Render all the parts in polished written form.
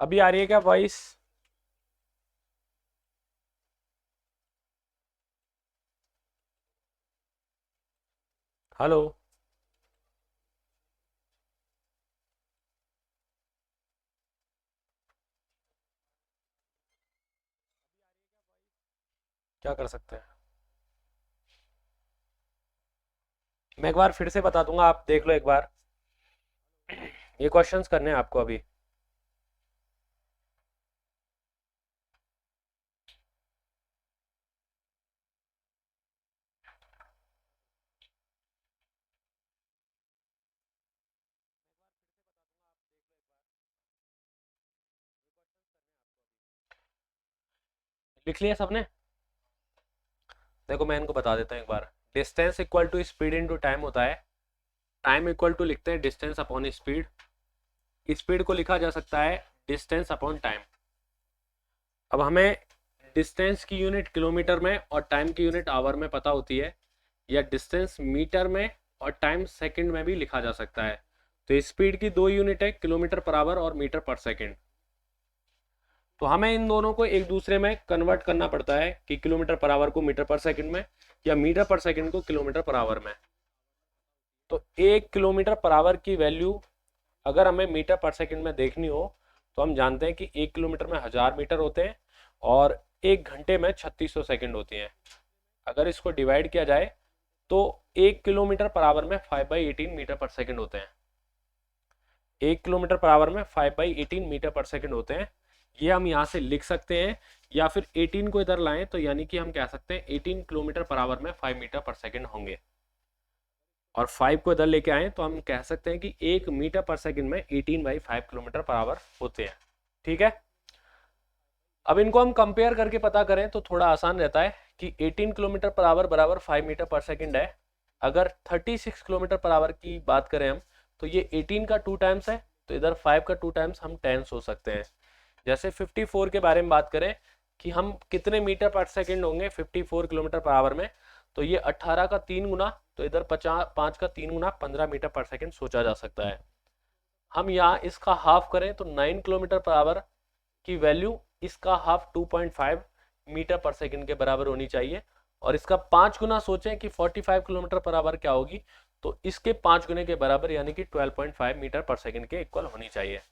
अभी आ रही है क्या वॉइस? हेलो। क्या कर सकते हैं? मैं एक बार फिर से बता दूंगा, आप देख लो एक बार। ये क्वेश्चंस करने हैं आपको अभी। लिख लिया सबने? देखो मैं इनको बता देता हूँ एक बार। Distance equal to speed into time होता है। टाइम इक्वल टू लिखते हैं डिस्टेंस अपॉन स्पीड। स्पीड को लिखा जा सकता है डिस्टेंस अपॉन टाइम। अब हमें डिस्टेंस की यूनिट किलोमीटर में और टाइम की यूनिट आवर में पता होती है, या डिस्टेंस मीटर में और टाइम सेकंड में भी लिखा जा सकता है। तो स्पीड की दो यूनिट है, किलोमीटर पर आवर और मीटर पर सेकंड। तो हमें इन दोनों को एक दूसरे में कन्वर्ट करना पड़ता है कि किलोमीटर पर आवर को मीटर पर सेकंड में, या मीटर पर सेकंड को किलोमीटर पर आवर में। तो एक किलोमीटर पर आवर की वैल्यू अगर हमें मीटर पर सेकंड में देखनी हो, तो हम जानते हैं कि एक किलोमीटर में 1000 मीटर होते हैं और एक घंटे में 3600 सेकंड होती हैं। अगर इसको डिवाइड किया जाए तो एक किलोमीटर पर आवर में 5/18 मीटर पर सेकंड होते हैं। एक किलोमीटर पर आवर में 5/18 मीटर पर सेकंड होते हैं। ये हम यहाँ से लिख सकते हैं, या फिर 18 को इधर लाएं तो यानी कि हम कह सकते हैं 18 किलोमीटर पर आवर में 5 मीटर पर सेकंड होंगे। और 5 को इधर लेके आए तो हम कह सकते हैं कि 1 मीटर पर सेकंड में 18/5 किलोमीटर पर आवर होते हैं। ठीक है। अब इनको हम कंपेयर करके पता करें तो थोड़ा आसान रहता है कि 18 किलोमीटर पर आवर बराबर 5 मीटर पर सेकंड है। अगर 36 किलोमीटर पर आवर की बात करें हम, तो ये 18 का 2 टाइम्स है, तो इधर 5 का 2 टाइम्स हम 10 हो सकते हैं। जैसे 54 के बारे में बात करें कि हम कितने मीटर पर सेकंड होंगे 54 किलोमीटर पर आवर में, तो ये 18 का 3 गुना, तो इधर 5 का 3 गुना 15 मीटर पर सेकंड सोचा जा सकता है। हम यहाँ इसका हाफ करें तो 9 किलोमीटर पर आवर की वैल्यू इसका हाफ 2.5 मीटर पर सेकंड के बराबर होनी चाहिए। और इसका 5 गुना सोचें कि 45 किलोमीटर पर आवर क्या होगी, तो इसके 5 गुने के बराबर यानी कि 12.5 मीटर पर सेकंड के इक्वल होनी चाहिए।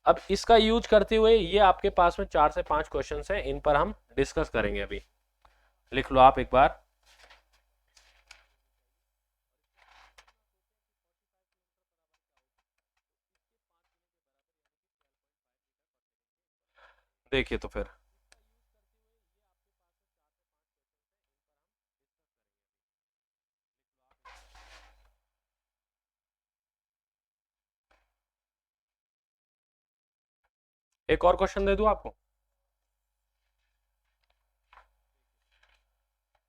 अब इसका यूज करते हुए ये आपके पास में 4 से 5 क्वेश्चन हैं, इन पर हम डिस्कस करेंगे अभी। लिख लो आप एक बार। देखिए तो फिर एक और क्वेश्चन दे दूं आपको,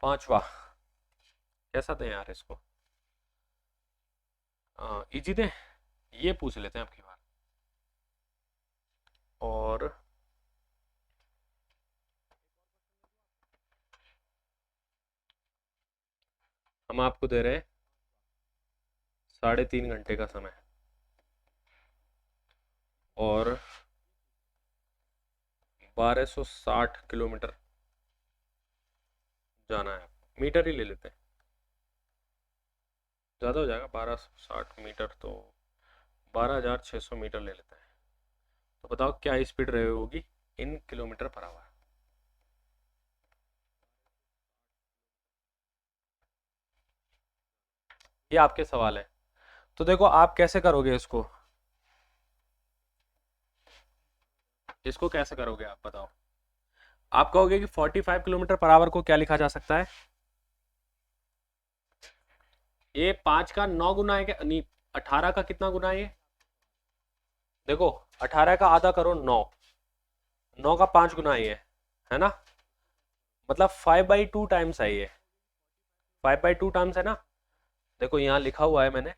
पांचवा। कैसा दें यार इसको? इजी दें? ये पूछ लेते हैं आपकी बार। और हम आपको दे रहे हैं 3.5 घंटे का समय और 1260 किलोमीटर जाना है। मीटर ही ले लेते हैं, ज़्यादा हो जाएगा। 1260 मीटर तो 12,600 मीटर ले लेते हैं। तो बताओ क्या स्पीड रही होगी इन किलोमीटर पर आवर। ये आपके सवाल है। तो देखो आप कैसे करोगे इसको, इसको कैसे करोगे आप बताओ। आप कहोगे कि 45 किलोमीटर पर आवर को क्या लिखा जा सकता है? ये 5 का 9 गुना है क्या? नहीं, 18 का कितना गुना है ये? देखो 18 का आधा करो 9, 9 का 5 गुना है ना? मतलब 5/2 टाइम्स है ये। 5/2 टाइम्स है ना? देखो यहाँ लिखा हुआ है मैंने,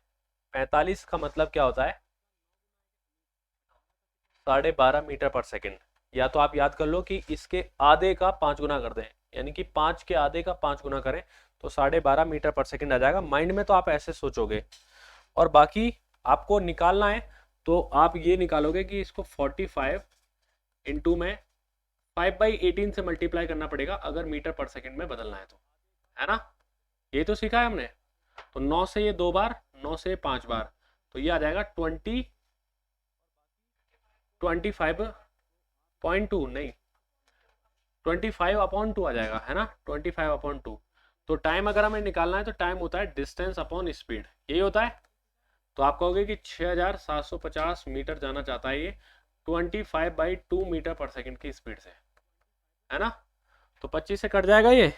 45 का मतलब क्या होता है? 12.5 मीटर पर सेकंड। या तो आप याद कर लो कि इसके आधे का 5 गुना कर दें, यानी कि 5 के आधे का 5 गुना करें तो 12.5 मीटर पर सेकंड आ जाएगा। माइंड में तो आप ऐसे सोचोगे, और बाकी आपको निकालना है तो आप ये निकालोगे कि इसको 45 इंटू में 5/18 से मल्टीप्लाई करना पड़ेगा अगर मीटर पर सेकंड में बदलना है तो, है ना। ये तो सीखा है हमने। तो 9 से ये 2 बार, 9 से 5 बार, तो ये आ जाएगा 25.2 नहीं 25/2 आ जाएगा, है ना, 25/2। तो टाइम अगर हमें निकालना है तो टाइम होता है डिस्टेंस अपॉन स्पीड, यही होता है। तो आप कहोगे कि 6750 मीटर जाना चाहता है ये 25/2 मीटर पर सेकंड की स्पीड से, है ना। तो 25 से कट जाएगा ये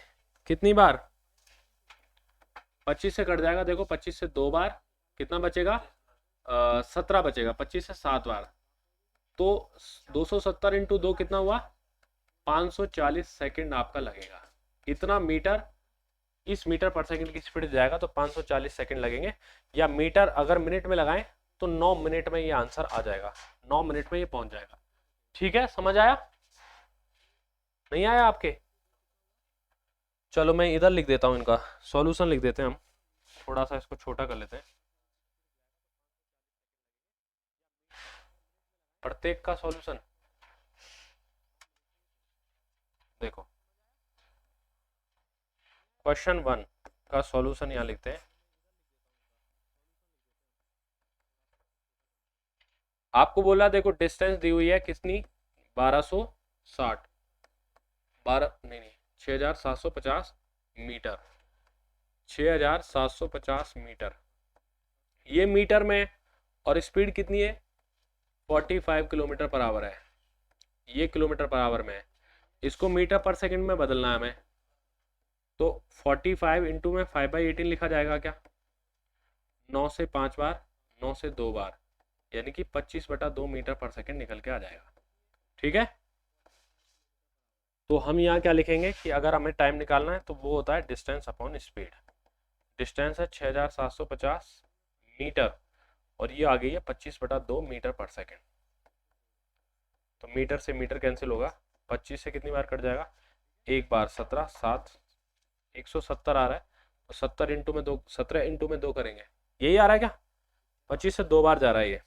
कितनी बार, 25 से कट जाएगा, देखो 25 से 2 बार कितना बचेगा, 17 बचेगा, 25 से 7 बार, तो 270 इंटू 2 कितना हुआ, 540 सेकंड आपका लगेगा। इतना मीटर, इस मीटर पर सेकंड की स्पीड जाएगा तो 540 सेकंड लगेंगे, या मीटर अगर मिनट में लगाएं तो 9 मिनट में ये आंसर आ जाएगा, 9 मिनट में ये पहुंच जाएगा। ठीक है, समझ आया, नहीं आया आपके। चलो मैं इधर लिख देता हूं, इनका सॉल्यूशन लिख देते हैं हम, थोड़ा सा इसको छोटा कर लेते हैं, प्रत्येक का सॉल्यूशन देखो। क्वेश्चन 1 का सॉल्यूशन यहां लिखते हैं। आपको बोला देखो डिस्टेंस दी हुई है कितनी, 1260, 12 नहीं 6750 मीटर, 6750 मीटर, ये मीटर में, और स्पीड कितनी है 45 किलोमीटर पर आवर है, ये किलोमीटर पर आवर में है, इसको मीटर पर सेकंड में बदलना है हमें। तो 45 इंटू में 5/18 लिखा जाएगा क्या, 9 से 5 बार, 9 से 2 बार, यानी कि 25/2 मीटर पर सेकंड निकल के आ जाएगा। ठीक है, तो हम यहाँ क्या लिखेंगे कि अगर हमें टाइम निकालना है तो वो होता है डिस्टेंस अपॉन स्पीड। डिस्टेंस है 6750 मीटर, और ये आ गई है 25/2 मीटर पर सेकंड। तो मीटर से मीटर कैंसिल होगा, 25 से कितनी बार कट जाएगा, एक बार, 17, 7, 170 आ रहा है, तो 70 इंटू में 2, 17 इंटू में 2 करेंगे, यही आ रहा है क्या, 25 से 2 बार जा रहा है ये,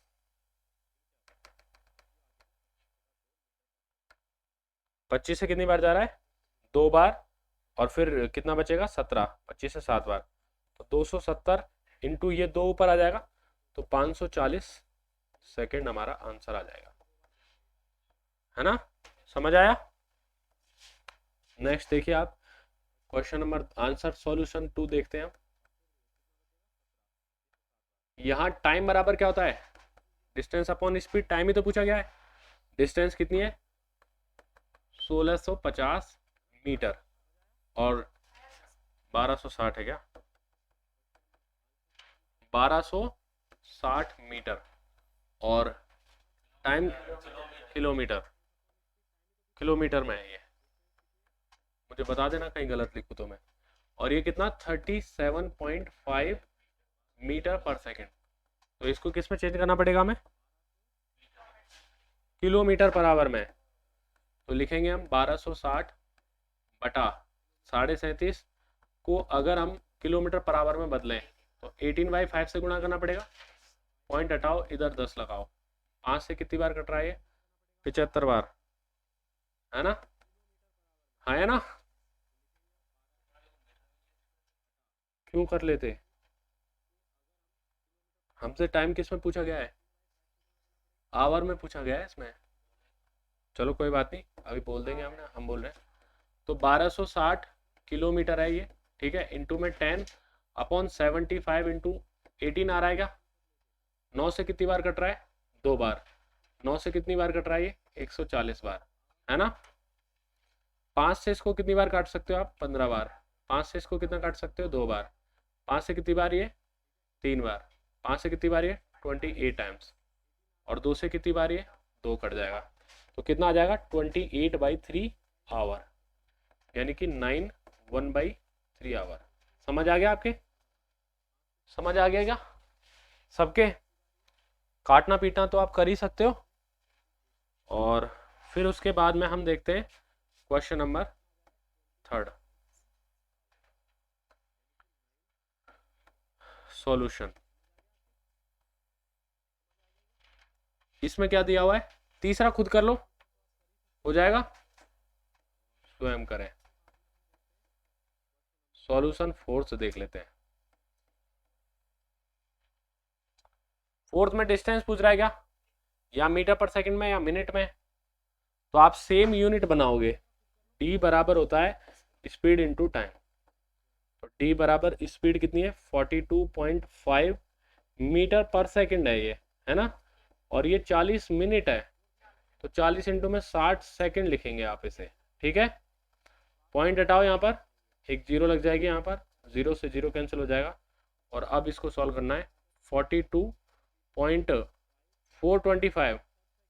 25 से कितनी बार जा रहा है, 2 बार, और फिर कितना बचेगा 17, 25 से 7 बार, तो 270 इंटू ये 2 ऊपर आ जाएगा, तो 540 सेकेंड हमारा आंसर आ जाएगा, है ना, समझ आया। नेक्स्ट देखिए आप, क्वेश्चन नंबर आंसर सॉल्यूशन 2 देखते हैं हम। यहाँ टाइम बराबर क्या होता है, डिस्टेंस अपॉन स्पीड, टाइम ही तो पूछा गया है। डिस्टेंस कितनी है 1650 मीटर, और 1260 है क्या, 1260 मीटर, और टाइम किलोमीटर, किलोमीटर में है ये, मुझे बता देना कहीं गलत लिखूं तो मैं। और ये कितना 37.5 मीटर पर सेकेंड, तो इसको किस में चेंज करना पड़ेगा हमें, किलोमीटर पर आवर में। तो लिखेंगे हम 1260 बटा 37.5 को अगर हम किलोमीटर पर आवर में बदलें तो 18/5 से गुणा करना पड़ेगा, पॉइंट हटाओ, इधर 10 लगाओ, 5 से कितनी बार कट रहा है ये 75 बार, है ना, हाँ है ना, क्यों कर लेते, हमसे टाइम किस में पूछा गया है, आवर में पूछा गया है इसमें। चलो कोई बात नहीं, अभी बोल देंगे हमने, हम बोल रहे हैं। तो 1260 किलोमीटर है ये, ठीक है, इंटू में 10 अपॉन 75 इंटू 18 आ रहा है क्या, 9 से कितनी बार कट रहा है 2 बार, 9 से कितनी बार कट रहा है ये 140 बार, है ना। 5 से इसको कितनी बार काट सकते हो आप 15 बार, 5 से इसको कितना काट सकते हो 2 बार, 5 से कितनी बार ये 3 बार, 5 से कितनी बार ये 28 टाइम्स, और 2 से कितनी बार ये 2 कट जाएगा, तो कितना आ जाएगा 28/3 आवर, यानी कि 9 1/3 आवर। समझ आ गया आपके, समझ आ गया क्या सबके, काटना पीटना तो आप कर ही सकते हो। और फिर उसके बाद में हम देखते हैं क्वेश्चन नंबर 3 सॉल्यूशन। इसमें क्या दिया हुआ है, तीसरा खुद कर लो, हो जाएगा, स्वयं करें। सॉल्यूशन फोर्थ देख लेते हैं। फोर्थ में डिस्टेंस पूछ रहा है क्या, या मीटर पर सेकंड में या मिनट में, तो आप सेम यूनिट बनाओगे। डी बराबर होता है स्पीड इनटू टाइम। तो डी बराबर स्पीड कितनी है 42.5 मीटर पर सेकंड है ये, है ना, और ये 40 मिनट है, तो 40 इंटू में 60 सेकंड लिखेंगे आप इसे। ठीक है, पॉइंट हटाओ, यहाँ पर एक जीरो लग जाएगी, यहाँ पर जीरो से जीरो कैंसिल हो जाएगा। और अब इसको सॉल्व करना है 42.425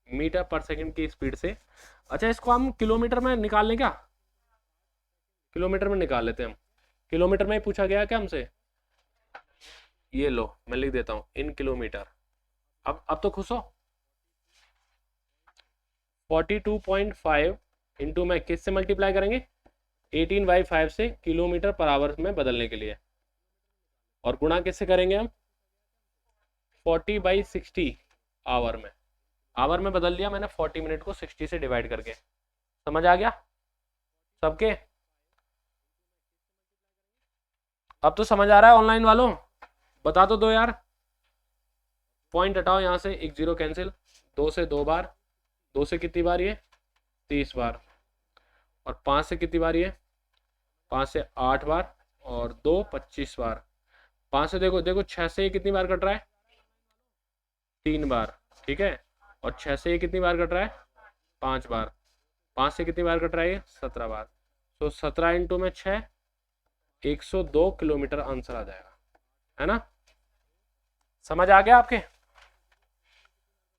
मीटर पर सेकंड की स्पीड से। अच्छा, इसको हम किलोमीटर में निकाल लें क्या, किलोमीटर में निकाल लेते हैं हम। किलोमीटर में ही पूछा गया क्या हमसे, ये लो मैं लिख देता हूँ इन किलोमीटर। अब तो खुश हो। 42.5 इंटू में किससे मल्टीप्लाई करेंगे, 18/5 से किलोमीटर पर आवर में बदलने के लिए, और गुणा किससे करेंगे हम 40/60 आवर में। आवर में बदल दिया मैंने 40 मिनट को 60 से डिवाइड करके। समझ आ गया सबके, अब तो समझ आ रहा है ऑनलाइन वालों, बता तो दो यार। पॉइंट हटाओ, यहाँ से एक जीरो कैंसिल, दो से दो बार, दो से कितनी बार ये 30 बार, और पाँच से कितनी बार ये 5 से 8 बार, और दो 25 बार। 5 से देखो देखो 6 से ये कितनी बार कट रहा है 3 बार, ठीक है, और 6 से ये कितनी बार कट रहा है 5 बार, 5 से कितनी बार कट रहा है ये 17 बार। तो 17 इंटू में 6 102 किलोमीटर आंसर आ जाएगा, है ना। समझ आ गया आपके।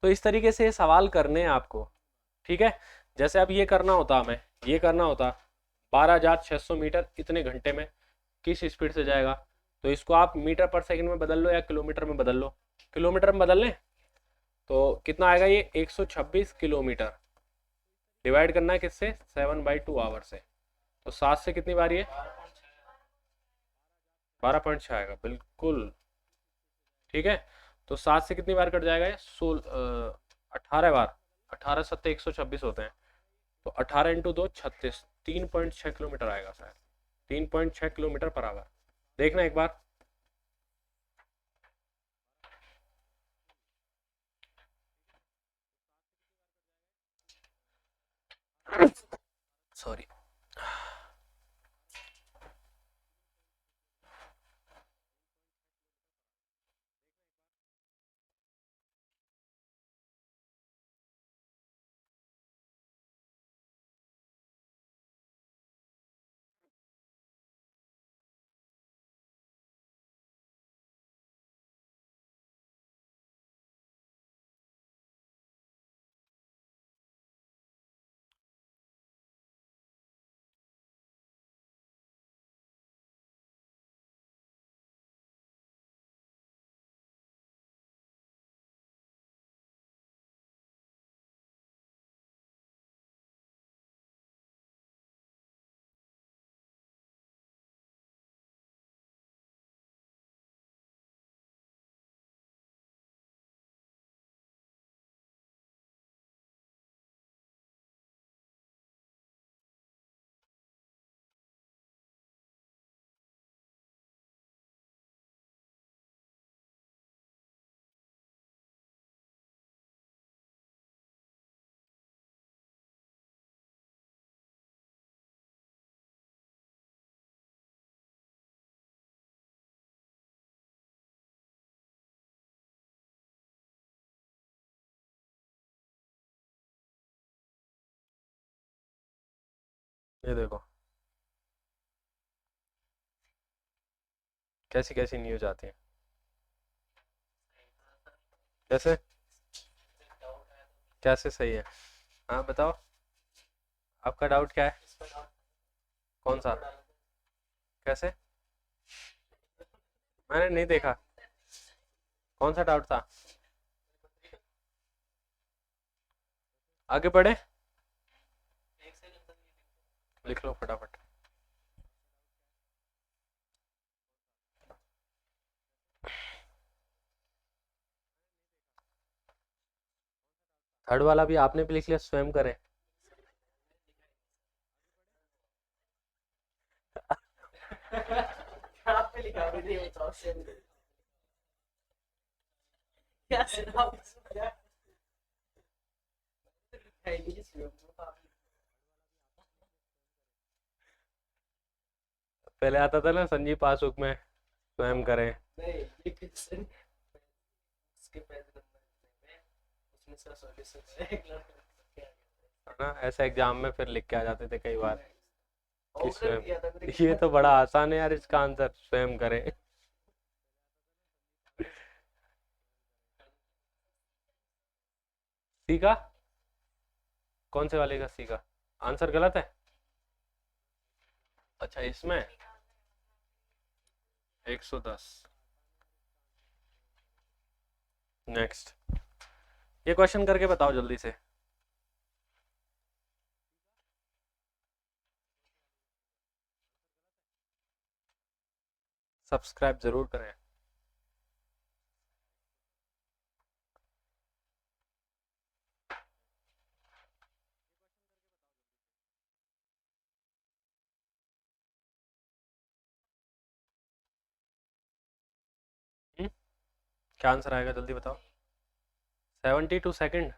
तो इस तरीके से सवाल करने हैं आपको, ठीक है। जैसे अब ये करना होता, हमें ये करना होता 12,600 मीटर इतने घंटे में किस स्पीड से जाएगा, तो इसको आप मीटर पर सेकंड में बदल लो या किलोमीटर में बदल लो। किलोमीटर में बदल लें तो कितना आएगा ये 126 किलोमीटर, डिवाइड करना है किससे 7/2 आवर से, तो 7 से कितनी बार ये 12.6 आएगा, बिल्कुल ठीक है। तो 7 से कितनी बार कट जाएगा ये 18 बार, 18 सत्ते 126 होते हैं, तो 18 इंटू 2 36, 3.6 किलोमीटर आएगा शायद, 3.6 किलोमीटर पर आवर। देखना एक बार, सॉरी। ये देखो कैसी कैसी न्यूज आती है, कैसे कैसे सही है। हाँ बताओ, आपका डाउट क्या है, कौन सा, कैसे, मैंने नहीं देखा, कौन सा डाउट था, आगे बढ़े, लिख लो फटाफट। थर्ड वाला भी आपने भी लिख लिया, स्वयं करें। कहाँ पे लिखा हुआ है? ये बताओ सेम क्या सिनाप्स क्या है ये इसमें पहले आता था ना संजीव पासबुक में स्वयं करें, नहीं ये क्वेश्चन उसके पेज नंबर में उसमें इसका सॉल्यूशन है एक लड़का क्या है ना, ऐसे एग्जाम में फिर लिख के आ जाते थे कई बार कि ऑप्शन स्वयं। दिया था मैंने ये कितना तो बड़ा आसान है यार, इसका आंसर स्वयं करें। सी का, कौन से वाले का सी का आंसर गलत है? अच्छा इसमें 110। नेक्स्ट, ये क्वेश्चन करके बताओ जल्दी से। सब्सक्राइब जरूर करें। क्या आंसर आएगा जल्दी बताओ। 72 सेकंड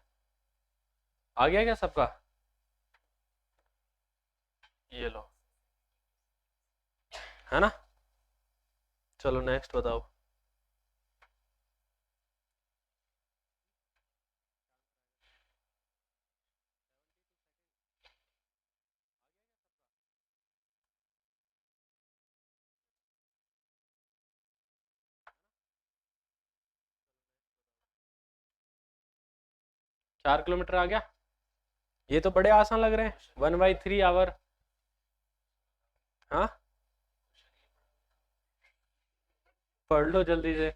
आ गया क्या सबका? ये लो, है ना। चलो नेक्स्ट बताओ। 4 किलोमीटर आ गया। ये तो बड़े आसान लग रहे हैं, 1/3 आवर। हाँ, पढ़ लो जल्दी से।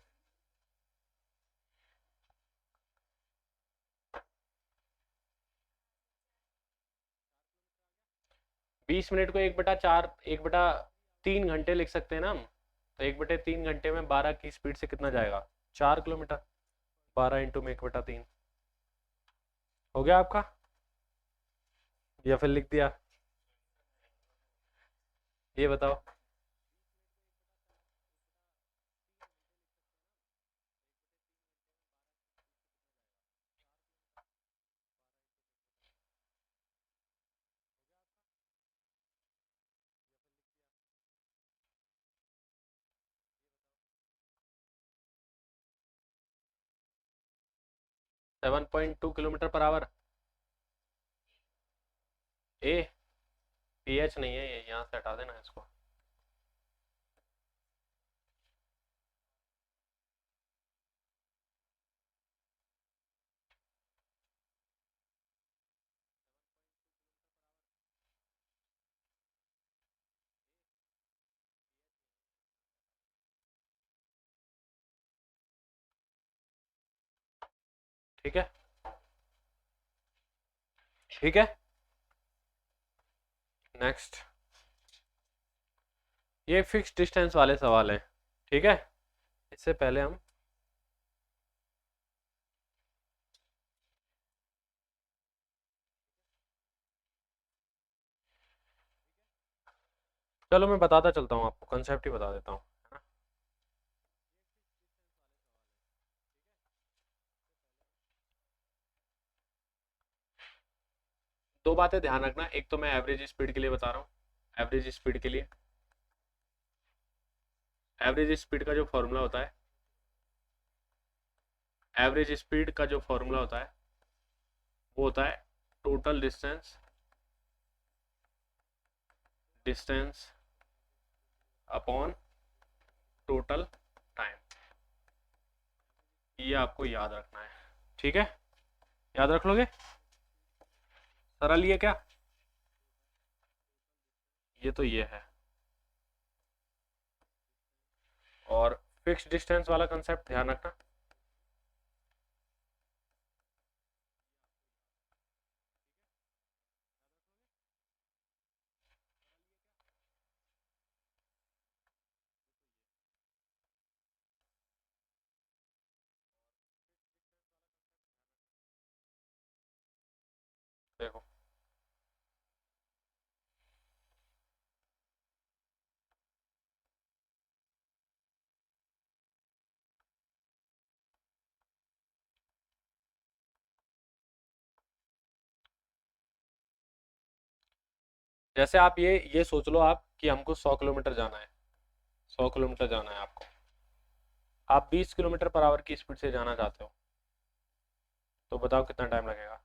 20 मिनट को 1/4, 1/3 घंटे लिख सकते हैं ना हम। तो 1/3 घंटे में 12 की स्पीड से कितना जाएगा? 4 किलोमीटर। 12 × 1/3 हो गया आपका, या फिर लिख दिया? ये बताओ। 7.2 किलोमीटर पर आवर। ए, पी एच नहीं है ये, यहाँ से हटा देना इसको। ठीक है, ठीक है। नेक्स्ट, ये फिक्स डिस्टेंस वाले सवाल हैं, ठीक है। इससे पहले हम चलो मैं बताता चलता हूँ आपको, कंसेप्ट ही बता देता हूँ, है ना। दो बातें ध्यान रखना, एक तो मैं एवरेज स्पीड के लिए बता रहा हूँ। एवरेज स्पीड के लिए, एवरेज स्पीड का जो फॉर्मूला होता है, एवरेज स्पीड का जो फॉर्मूला होता है वो होता है total distance, distance upon total time. ये आपको याद रखना है, ठीक है। याद रख लोगे? सरल ये क्या, ये तो ये है। और फिक्स डिस्टेंस वाला कंसेप्ट ध्यान रखना। देखो, जैसे आप ये सोच लो आप कि हमको 100 किलोमीटर जाना है, 100 किलोमीटर जाना है आपको, आप 20 किलोमीटर पर आवर की स्पीड से जाना चाहते हो, तो बताओ कितना टाइम लगेगा,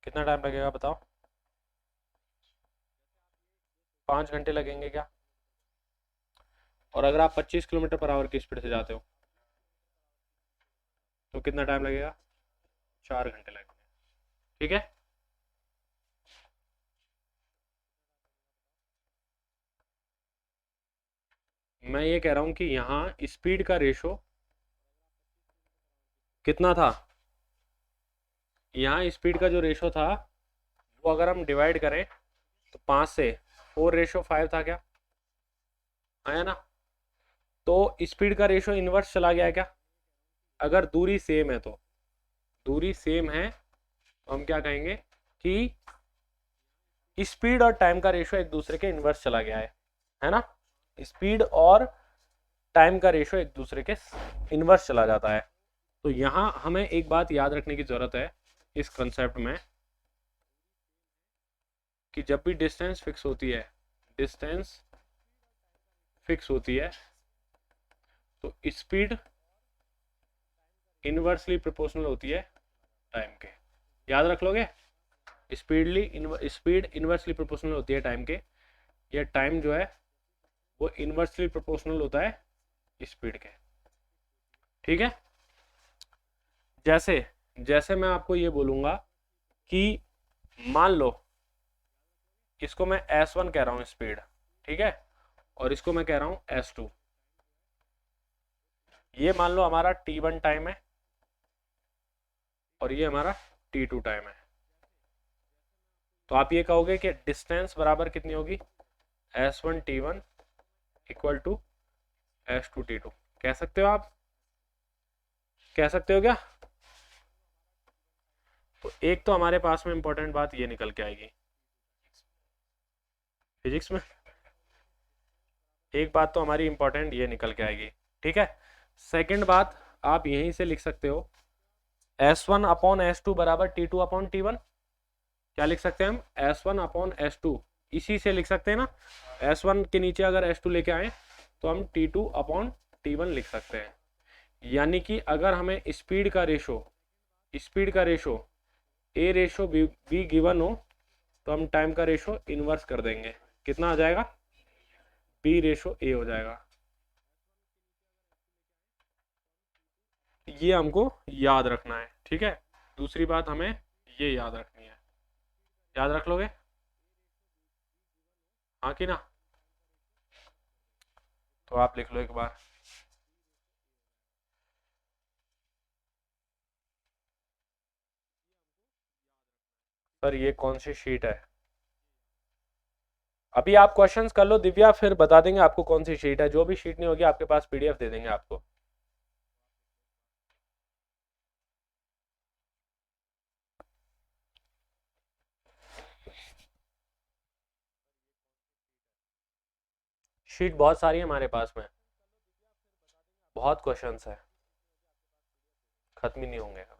कितना टाइम लगेगा बताओ। 5 घंटे लगेंगे क्या? और अगर आप 25 किलोमीटर पर आवर की स्पीड से जाते हो तो कितना टाइम लगेगा? 4 घंटे लगेंगे। ठीक है। मैं ये कह रहा हूँ कि यहाँ स्पीड का रेशो कितना था, यहाँ स्पीड का जो रेशो था वो अगर हम डिवाइड करें तो 5 से 4:5 था क्या, आया ना? तो स्पीड का रेशो इनवर्स चला गया है क्या? अगर दूरी सेम है तो, दूरी सेम है तो हम क्या कहेंगे कि स्पीड और टाइम का रेशो एक दूसरे के इनवर्स चला गया है ना? स्पीड और टाइम का रेशो एक दूसरे के इनवर्स चला जाता है। तो यहाँ हमें एक बात याद रखने की जरूरत है इस कंसेप्ट में कि जब भी डिस्टेंस फिक्स होती है, डिस्टेंस फिक्स होती है तो स्पीड इनवर्सली प्रोपोर्शनल होती है टाइम के। याद रख लोगे? स्पीड इनवर्सली प्रोपोर्शनल होती है टाइम के, या टाइम जो है वो इनवर्सली प्रोपोर्शनल होता है स्पीड के। ठीक है। जैसे जैसे मैं आपको ये बोलूंगा कि मान लो इसको मैं S1 कह रहा हूँ स्पीड, ठीक है, और इसको मैं कह रहा हूँ S2। ये मान लो हमारा T1 टाइम है और ये हमारा T2 टाइम है। तो आप ये कहोगे कि डिस्टेंस बराबर कितनी होगी, S1 T1 equal to S2 T2। कह सकते हो आप, कह सकते हो क्या? तो एक तो हमारे पास में इंपॉर्टेंट बात ये निकल के आएगी फिजिक्स में, एक बात तो हमारी इंपॉर्टेंट ये निकल के आएगी। ठीक है। सेकंड बात आप यहीं से लिख सकते हो S1/S2 बराबर T2/T1। क्या लिख सकते हैं हम? S1/S2 इसी से लिख सकते हैं ना। S1 के नीचे अगर S2 लेके आए तो हम T2/T1 लिख सकते हैं। यानी कि अगर हमें स्पीड का ratio A ratio be given हो तो हम टाइम का रेशो इनवर्स कर देंगे। कितना आ जाएगा? B रेशो A हो जाएगा। ये हमको याद रखना है। ठीक है। दूसरी बात हमें ये याद रखनी है। याद रख लोगे? हाँ कि ना? तो आप लिख लो एक बार। सर ये कौन सी शीट है? अभी आप क्वेश्चंस कर लो दिव्या, फिर बता देंगे आपको कौन सी शीट है। जो भी शीट नहीं होगी आपके पास PDF दे देंगे आपको। शीट बहुत सारी है हमारे पास में, बहुत क्वेश्चंस है, खत्म ही नहीं होंगे कभी।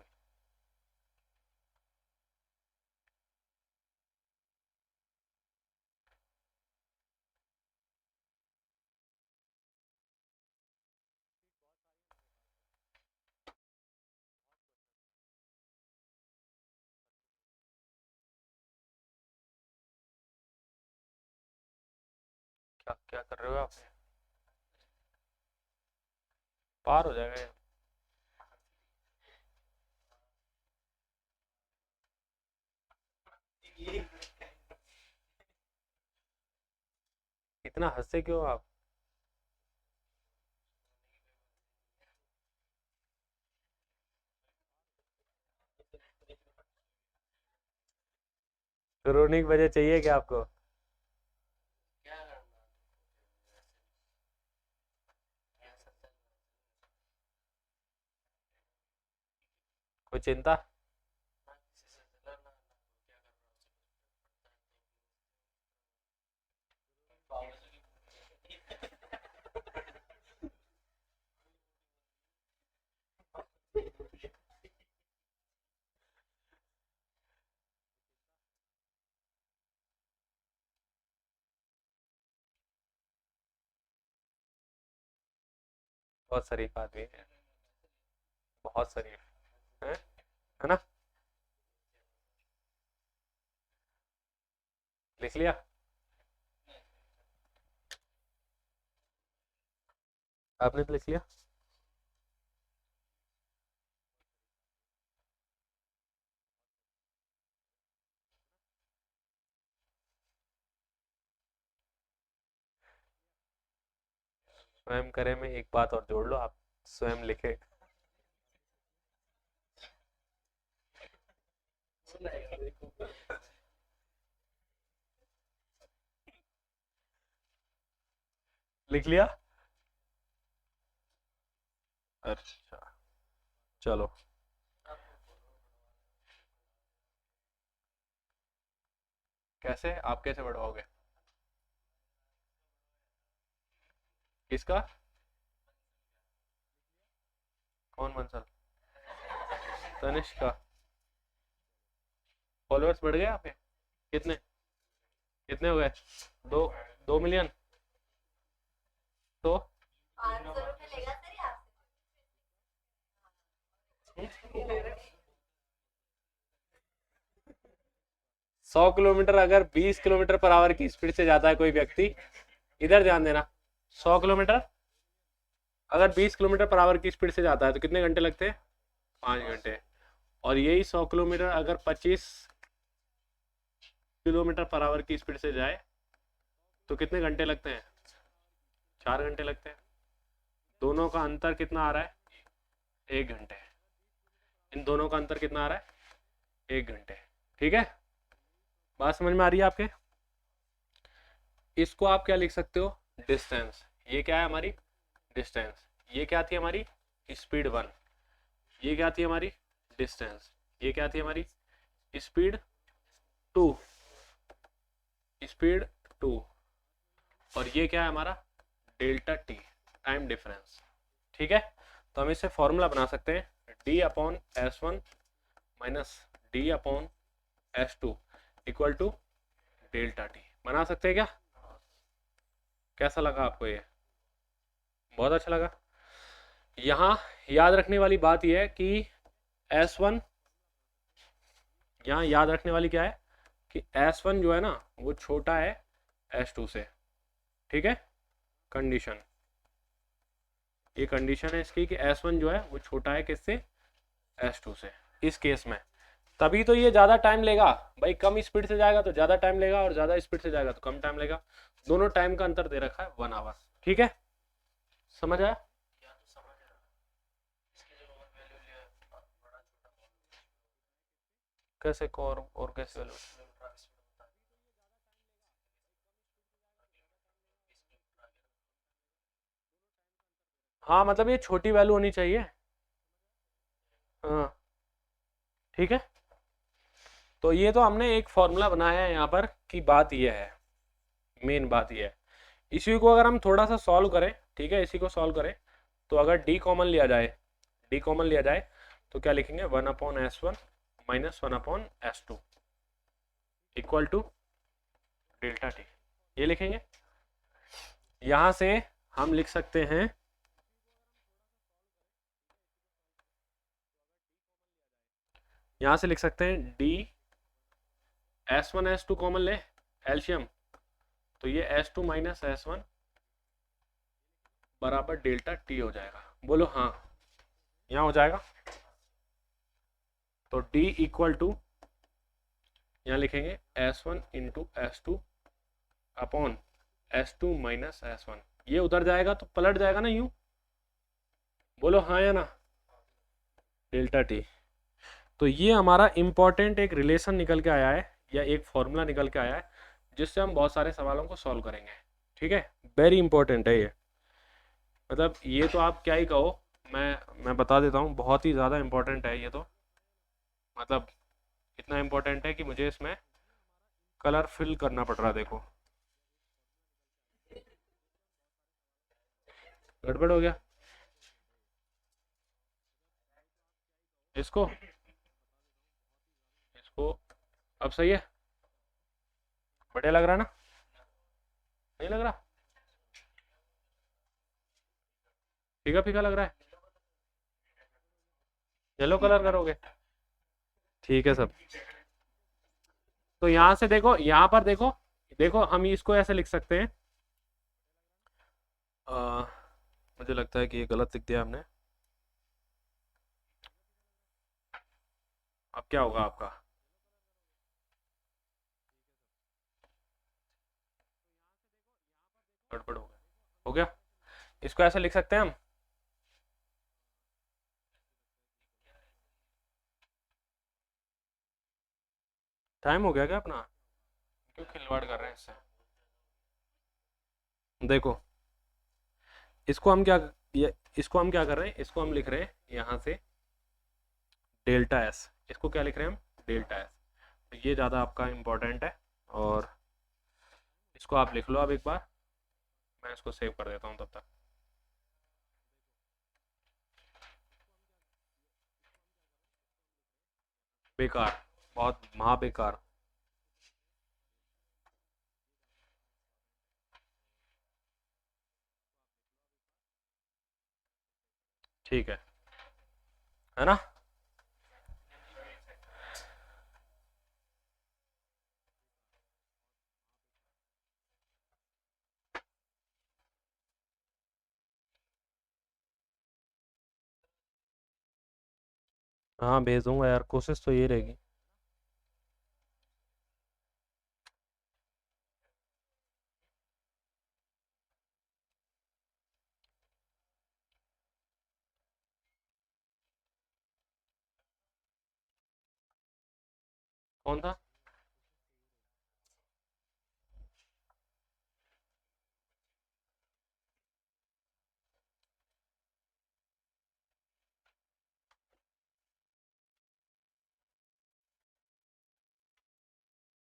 क्या क्या कर रहे हो आप? पार हो जाएगा ये। इतना हंसे क्यों आप? तो रोने की वजह चाहिए क्या आपको? क्या करना, ऐसा चल कोई चिंता? रहा, किसी से जलन ना, क्या कर रहा हूँ, बहुत शरीफ आदमी है, बहुत शरीफ है ना। लिख लिया। आपने तो लिख लिया। स्वयं करे में एक बात और जोड़ लो आप, स्वयं लिखे। सुनाएगा देखो। लिख लिया। अच्छा चलो। कैसे, आप कैसे बढ़वाओगे? किसका? कौन बंसल? तनिष्क का। फॉलोअर्स बढ़ गए आपके? कितने? कितने हो गए? 2 मिलियन। तो 100 किलोमीटर, अगर 20 किलोमीटर पर आवर की स्पीड से जाता है कोई व्यक्ति, इधर ध्यान देना, 100 किलोमीटर अगर 20 किलोमीटर पर आवर की स्पीड से जाता है तो कितने घंटे लगते हैं? 5 घंटे। और यही 100 किलोमीटर अगर 25 किलोमीटर पर आवर की स्पीड से जाए तो कितने घंटे लगते हैं? 4 घंटे लगते हैं। दोनों का अंतर कितना आ रहा है? 1 घंटे। इन दोनों का अंतर कितना आ रहा है? 1 घंटे। ठीक है, बात समझ में आ रही है आपके? इसको आप क्या लिख सकते हो? डिस्टेंस। ये क्या है हमारी? डिस्टेंस। ये क्या थी हमारी? स्पीड 1। ये क्या थी हमारी? डिस्टेंस। ये क्या थी हमारी? स्पीड 2। स्पीड 2। और ये क्या है हमारा? Delta T, time difference. ठीक है, तो हम इससे फॉर्मूला बना सकते हैं, D/S1 minus D/S2 equal to delta t. बना सकते हैं क्या? कैसा लगा आपको ये? बहुत अच्छा लगा। यहाँ याद रखने वाली बात यह है कि S1, यहाँ याद रखने वाली क्या है कि S1 जो है ना वो छोटा है S2 से। ठीक है, कंडीशन, ये कंडीशन है इसकी कि S1 जो है वो छोटा है किससे? S2 से। इस केस में तभी तो ये ज़्यादा टाइम लेगा भाई, कम स्पीड से जाएगा तो ज़्यादा टाइम लेगा और ज़्यादा स्पीड से जाएगा तो कम टाइम लेगा। दोनों टाइम का अंतर दे रखा है 1 आवर। ठीक है, समझ आया? या तो समझ रहा, इसके जो नॉर्मल वैल्यू लिया बड़ा छोटा कैसे को और कैसे वैल्यू? हाँ मतलब ये छोटी वैल्यू होनी चाहिए। हाँ ठीक है, तो ये तो हमने एक फॉर्मूला बनाया है यहाँ पर कि बात ये है, मेन बात ये है। इसी को अगर हम थोड़ा सा सॉल्व करें, ठीक है, इसी को सॉल्व करें तो अगर डी कॉमन लिया जाए, डी कॉमन लिया जाए तो क्या लिखेंगे? 1/S1 minus 1/S2 equal to delta t. ये लिखेंगे। यहां से हम लिख सकते हैं, यहां से लिख सकते हैं D/S1 S2 कॉमन ले, एल्शियम, तो ये S2 माइनस S1 बराबर डेल्टा टी हो जाएगा। बोलो हाँ, यहाँ हो जाएगा। तो D इक्वल टू, यहाँ लिखेंगे S1 into S2 upon S2 minus S1। ये उधर जाएगा तो पलट जाएगा ना यूं। बोलो हाँ या ना? Delta T. तो ये हमारा इंपॉर्टेंट एक रिलेशन निकल के आया है या एक फॉर्मूला निकल के आया है जिससे हम बहुत सारे सवालों को सॉल्व करेंगे। ठीक है, वेरी इंपॉर्टेंट है ये, मतलब ये तो आप क्या ही कहो, मैं बता देता हूँ, बहुत ही ज़्यादा इंपॉर्टेंट है ये तो। मतलब इतना इंपॉर्टेंट है कि मुझे इसमें कलर फिल करना पड़ रहा है। देखो गड़बड़ हो गया इसको, इसको अब सही है? बढ़िया लग रहा ना? नहीं लग रहा? फीका फीका लग रहा है, येलो कलर करोगे? ठीक है सब। तो यहाँ से देखो, यहाँ पर देखो, देखो हम इसको ऐसे लिख सकते हैं। अ, मुझे लगता है कि ये गलत लिख दिया हमने। अब क्या होगा आपका? गड़बड़ हो गया, हो गया। इसको ऐसे लिख सकते हैं हम। टाइम हो गया क्या अपना? क्यों खिलवाड़ कर रहे हैं इससे? देखो, इसको हम क्या, ये इसको हम क्या कर रहे हैं, इसको हम लिख रहे हैं यहाँ से डेल्टा एस। इसको क्या लिख रहे हैं हम? Delta S. तो ये ज़्यादा आपका इम्पोर्टेंट है। और इसको आप लिख लो अब एक बार, मैं इसको सेव कर देता हूँ तब तक। बेकार, बहुत महा बेकार। ठीक है ना? हाँ भेज दूंगा यार, कोशिश तो ये रहेगी। कौन था?